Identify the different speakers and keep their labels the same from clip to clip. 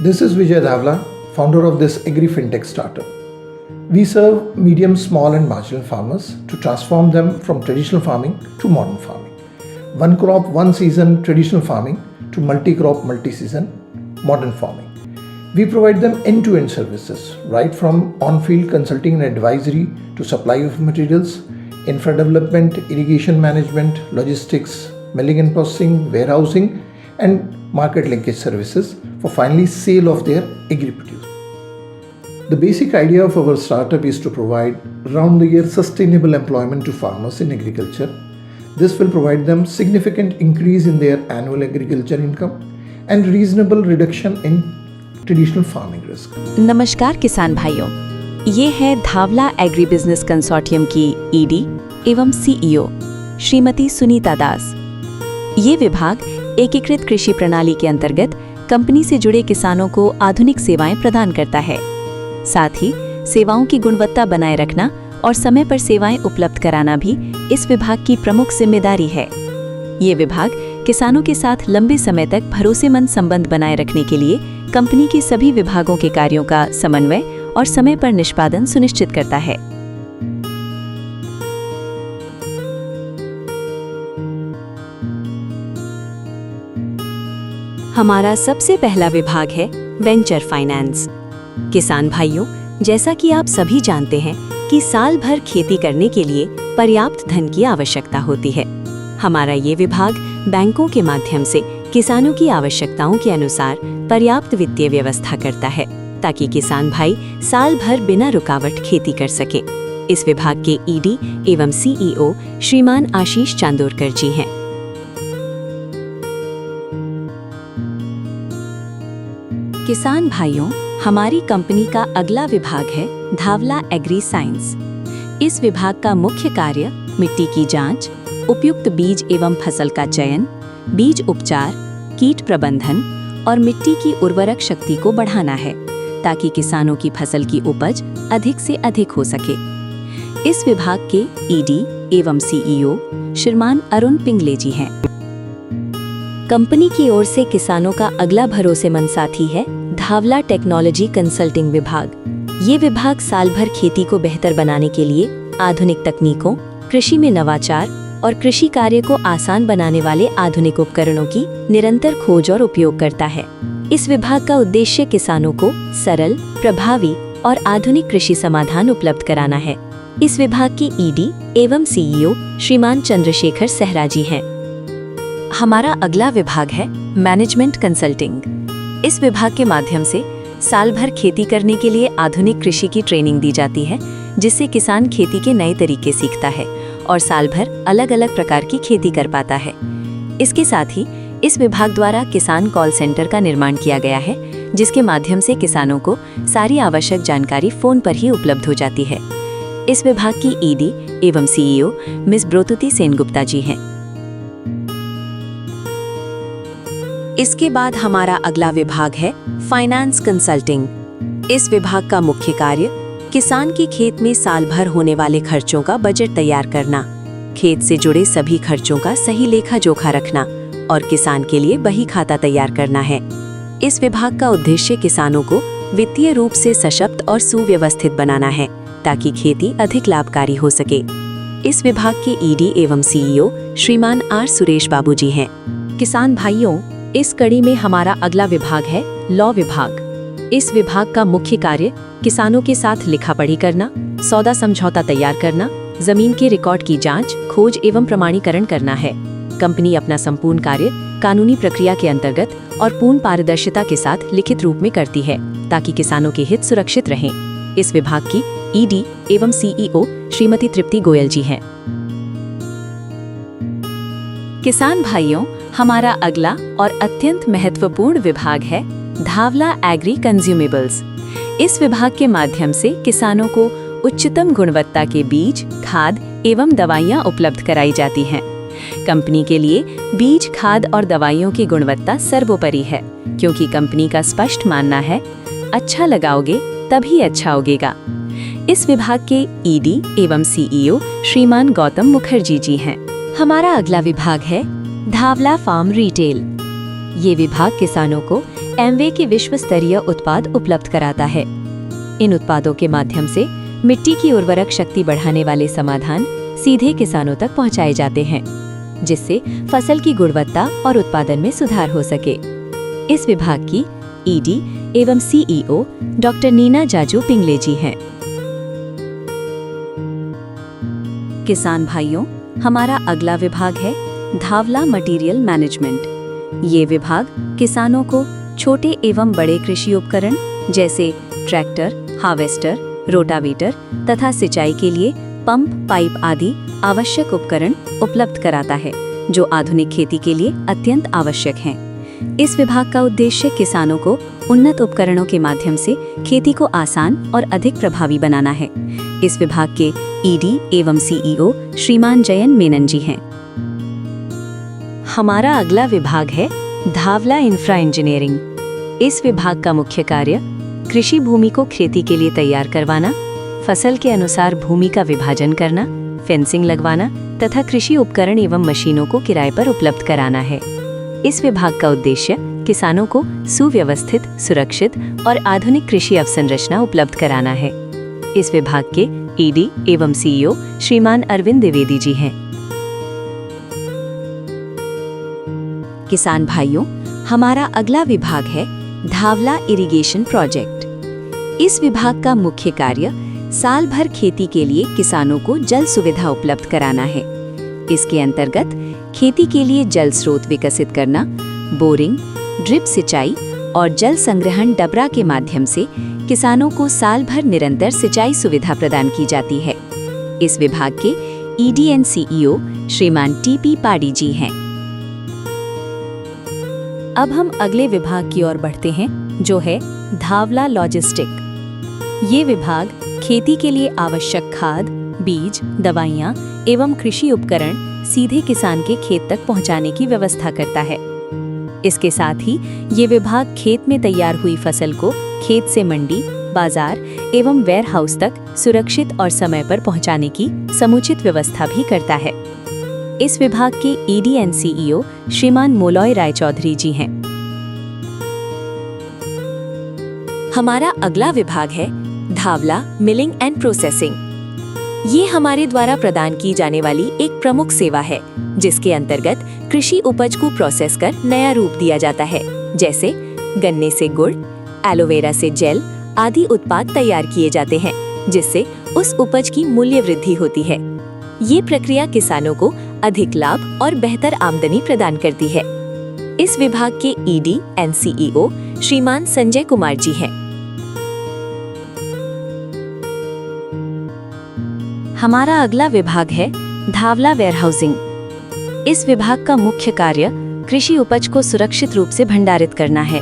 Speaker 1: This is Vijay Dhavla, founder of this agri-fintech startup. We serve medium, small and marginal farmers to transform them from traditional farming to modern farming. One crop, one season traditional farming to multi-crop, multi-season modern farming. We provide them end-to-end services, right from on-field consulting and advisory to supply of materials, infra development, irrigation management, logistics, milling and processing, warehousing and market linkage services for finally sale of their agri-produce. The basic idea of our startup is to provide round-the-year sustainable employment to farmers in agriculture. This will provide them significant increase in their annual agriculture income and reasonable reduction in traditional farming risk.
Speaker 2: नमस्कार किसान भाइयों, ये है धावला agri business consortium की ED एवं CEO Shrimati Sunita दास। ये विभाग एकीकृत कृषि प्रणाली के अंतर्गत कंपनी से जुड़े किसानों को आधुनिक सेवाएं प्रदान करता है। साथ ही सेवाओं की गुणवत्ता बनाए रखना और समय पर सेवाएं उपलब्ध कराना भी इस विभाग की प्रमुख जिम्मेदारी है। ये विभाग किसानों के साथ लंबे समय तक भरोसेमंद संबंध बनाए रखने के लिए कंपनी के सभी विभागों के कार्यों का समन्वय और समय पर निष्पादन सुनिश्चित करता है। हमारा सबसे पहला विभाग है वेंचर फाइनेंस। किसान भाइयों, जैसा कि आप सभी जानते हैं कि साल भर खेती करने के लिए पर्याप्त धन की आवश्यकता होती है। हमारा ये विभाग बैंकों के माध्यम से किसानों की आवश्यकताओं के अनुसार पर्याप्त वित्तीय व्यवस्था करता है ताकि किसान भाई साल भर बिना रुकावट खेती कर सके। इस विभाग के ईडी एवं सीईओ श्रीमान आशीष चांदोरकर जी हैं। किसान भाइयों, हमारी कंपनी का अगला विभाग है धावला एग्री साइंस। इस विभाग का मुख्य कार्य मिट्टी की जांच, उपयुक्त बीज एवं फसल का चयन, बीज उपचार, कीट प्रबंधन और मिट्टी की उर्वरक शक्ति को बढ़ाना है ताकि किसानों की फसल की उपज अधिक से अधिक हो सके। इस विभाग के ईडी एवं सीईओ श्रीमान अरुण पिंगले जी हैं। कंपनी की ओर से किसानों का अगला भरोसेमंद साथी है धावला टेक्नोलॉजी कंसल्टिंग विभाग। ये विभाग साल भर खेती को बेहतर बनाने के लिए आधुनिक तकनीकों, कृषि में नवाचार और कृषि कार्य को आसान बनाने वाले आधुनिक उपकरणों की निरंतर खोज और उपयोग करता है। इस विभाग का उद्देश्य किसानों को सरल, प्रभावी और आधुनिक कृषि समाधान उपलब्ध कराना है। इस विभाग की ईडी एवं सीईओ श्रीमान चंद्रशेखर सहरा जी हैं। हमारा अगला विभाग है मैनेजमेंट कंसल्टिंग। इस विभाग के माध्यम से साल भर खेती करने के लिए आधुनिक कृषि की ट्रेनिंग दी जाती है, जिससे किसान खेती के नए तरीके सीखता है और साल भर अलग अलग प्रकार की खेती कर पाता है। इसके साथ ही इस विभाग द्वारा किसान कॉल सेंटर का निर्माण किया गया है, जिसके माध्यम से किसानों को सारी आवश्यक जानकारी फोन पर ही उपलब्ध हो जाती है। इस विभाग की ईडी एवं सीईओ मिस ब्रोतुति सेनगुप्ता जी हैं। इसके बाद हमारा अगला विभाग है फाइनेंस कंसल्टिंग। इस विभाग का मुख्य कार्य किसान के खेत में साल भर होने वाले खर्चों का बजट तैयार करना, खेत से जुड़े सभी खर्चों का सही लेखा जोखा रखना और किसान के लिए बही खाता तैयार करना है। इस विभाग का उद्देश्य किसानों को वित्तीय रूप से सशक्त और सुव्यवस्थित बनाना है ताकि खेती अधिक लाभकारी हो सके। इस विभाग के ईडी एवं सीईओ श्रीमान आर सुरेश बाबू जी हैं। किसान भाइयों, इस कड़ी में हमारा अगला विभाग है लॉ विभाग। इस विभाग का मुख्य कार्य किसानों के साथ लिखा पढ़ी करना, सौदा समझौता तैयार करना, जमीन के रिकॉर्ड की जांच, खोज एवं प्रमाणीकरण करना है। कंपनी अपना संपूर्ण कार्य कानूनी प्रक्रिया के अंतर्गत और पूर्ण पारदर्शिता के साथ लिखित रूप में करती है ताकि किसानों के हित सुरक्षित रहें। इस विभाग की ईडी एवं सीईओ श्रीमती तृप्ति गोयल जी हैं। किसान भाइयों, हमारा अगला और अत्यंत महत्वपूर्ण विभाग है धावला एग्री कंज्यूमेबल्स। इस विभाग के माध्यम से किसानों को उच्चतम गुणवत्ता के बीज, खाद एवं दवाइयां उपलब्ध कराई जाती हैं। कंपनी के लिए बीज, खाद और दवाइयों की गुणवत्ता सर्वोपरि है, क्योंकि कंपनी का स्पष्ट मानना है, अच्छा लगाओगे तभी अच्छा उगेगा। इस विभाग के ईडी एवं सीईओ श्रीमान गौतम मुखर्जी जी हैं। हमारा अगला विभाग है धावला फार्म रिटेल। ये विभाग किसानों को एमवे के विश्व स्तरीय उत्पाद उपलब्ध कराता है। इन उत्पादों के माध्यम से मिट्टी की उर्वरक शक्ति बढ़ाने वाले समाधान सीधे किसानों तक पहुंचाए जाते हैं, जिससे फसल की गुणवत्ता और उत्पादन में सुधार हो सके। इस विभाग की ईडी एवं सीईओ डॉक्टर नीना जाजू पिंगले जी हैं। किसान भाइयों, हमारा अगला विभाग है धावला मटेरियल मैनेजमेंट। ये विभाग किसानों को छोटे एवं बड़े कृषि उपकरण जैसे ट्रैक्टर, हार्वेस्टर, रोटावेटर तथा सिंचाई के लिए पंप, पाइप आदि आवश्यक उपकरण उपलब्ध कराता है, जो आधुनिक खेती के लिए अत्यंत आवश्यक हैं। इस विभाग का उद्देश्य किसानों को उन्नत उपकरणों के माध्यम से खेती को आसान और अधिक प्रभावी बनाना है। इस विभाग के ईडी एवं सीईओ श्रीमान जयन मेनन जी हैं। हमारा अगला विभाग है धावला इंफ्रा इंजीनियरिंग। इस विभाग का मुख्य कार्य कृषि भूमि को खेती के लिए तैयार करवाना, फसल के अनुसार भूमि का विभाजन करना, फेंसिंग लगवाना तथा कृषि उपकरण एवं मशीनों को किराए पर उपलब्ध कराना है। इस विभाग का उद्देश्य किसानों को सुव्यवस्थित, सुरक्षित और आधुनिक कृषि अवसंरचना उपलब्ध कराना है। इस विभाग के ईडी एवं सीईओ श्रीमान अरविंद द्विवेदी जी हैं। किसान भाइयों, हमारा अगला विभाग है धावला इरिगेशन प्रोजेक्ट। इस विभाग का मुख्य कार्य साल भर खेती के लिए किसानों को जल सुविधा उपलब्ध कराना है। इसके अंतर्गत खेती के लिए जल स्रोत विकसित करना, बोरिंग, ड्रिप सिंचाई और जल संग्रहण डबरा के माध्यम से किसानों को साल भर निरंतर सिंचाई सुविधा प्रदान की जाती है। इस विभाग के ईडी एंड सीईओ श्रीमान टीपी पाडी जी हैं। अब हम अगले विभाग की ओर बढ़ते हैं, जो है धावला लॉजिस्टिक। ये विभाग खेती के लिए आवश्यक खाद, बीज, दवाइयाँ एवं कृषि उपकरण सीधे किसान के खेत तक पहुँचाने की व्यवस्था करता है। इसके साथ ही ये विभाग खेत में तैयार हुई फसल को खेत से मंडी, बाजार एवं वेयर हाउस तक सुरक्षित और समय पर पहुँचाने की समुचित व्यवस्था भी करता है। इस विभाग के ईडी एंड सीईओ श्रीमान मोलॉय राय चौधरी जी हैं। हमारा अगला विभाग है धावला मिलिंग एंड प्रोसेसिंग। ये हमारे द्वारा प्रदान की जाने वाली एक प्रमुख सेवा है, जिसके अंतर्गत कृषि उपज को प्रोसेस कर नया रूप दिया जाता है। जैसे गन्ने से गुड़, एलोवेरा से जेल आदि उत्पाद तैयार किए जाते हैं, जिससे उस उपज की मूल्य वृद्धि होती है। ये प्रक्रिया किसानों को अधिक लाभ और बेहतर आमदनी प्रदान करती है। इस विभाग के ईडी एंड सीईओ श्रीमान संजय कुमार जी हैं। हमारा अगला विभाग है धावला वेयरहाउसिंग। इस विभाग का मुख्य कार्य कृषि उपज को सुरक्षित रूप से भंडारित करना है।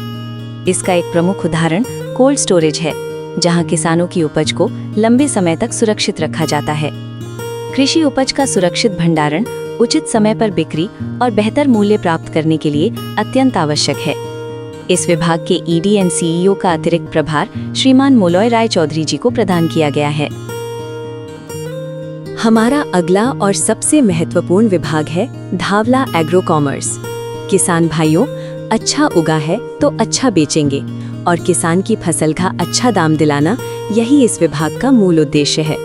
Speaker 2: इसका एक प्रमुख उदाहरण कोल्ड स्टोरेज है, जहां किसानों की उपज को लंबे समय तक सुरक्षित रखा जाता है। कृषि उपज का सुरक्षित भंडारण उचित समय पर बिक्री और बेहतर मूल्य प्राप्त करने के लिए अत्यंत आवश्यक है। इस विभाग के ईडी एंड सीईओ का अतिरिक्त प्रभार श्रीमान मोलॉय राय चौधरी जी को प्रदान किया गया है। हमारा अगला और सबसे महत्वपूर्ण विभाग है धावला एग्रो कॉमर्स। किसान भाइयों, अच्छा उगा है तो अच्छा बेचेंगे और किसान की फसल का अच्छा दाम दिलाना, यही इस विभाग का मूल उद्देश्य है।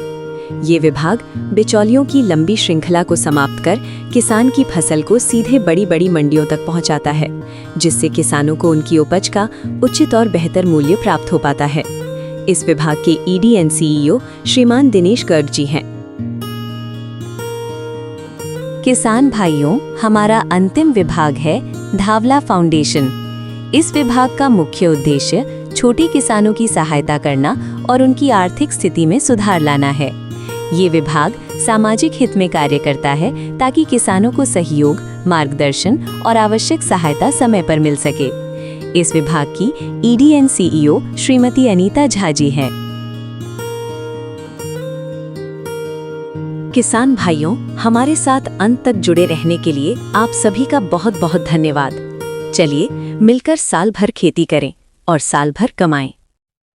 Speaker 2: ये विभाग बिचौलियों की लंबी श्रृंखला को समाप्त कर किसान की फसल को सीधे बड़ी बड़ी मंडियों तक पहुंचाता है, जिससे किसानों को उनकी उपज का उचित और बेहतर मूल्य प्राप्त हो पाता है। इस विभाग के ईडी एंड सीईओ श्रीमान दिनेश गर्ग जी हैं। किसान भाइयों, हमारा अंतिम विभाग है धावला फाउंडेशन। इस विभाग का मुख्य उद्देश्य छोटे किसानों की सहायता करना और उनकी आर्थिक स्थिति में सुधार लाना है। ये विभाग सामाजिक हित में कार्य करता है, ताकि किसानों को सहयोग, मार्गदर्शन और आवश्यक सहायता समय पर मिल सके। इस विभाग की ED and CEO Shrimati Anita Jha ji हैं। किसान भाइयों, हमारे साथ अंत तक जुड़े रहने के लिए आप सभी का बहुत बहुत धन्यवाद। चलिए मिलकर साल भर खेती करें और साल भर कमाएं।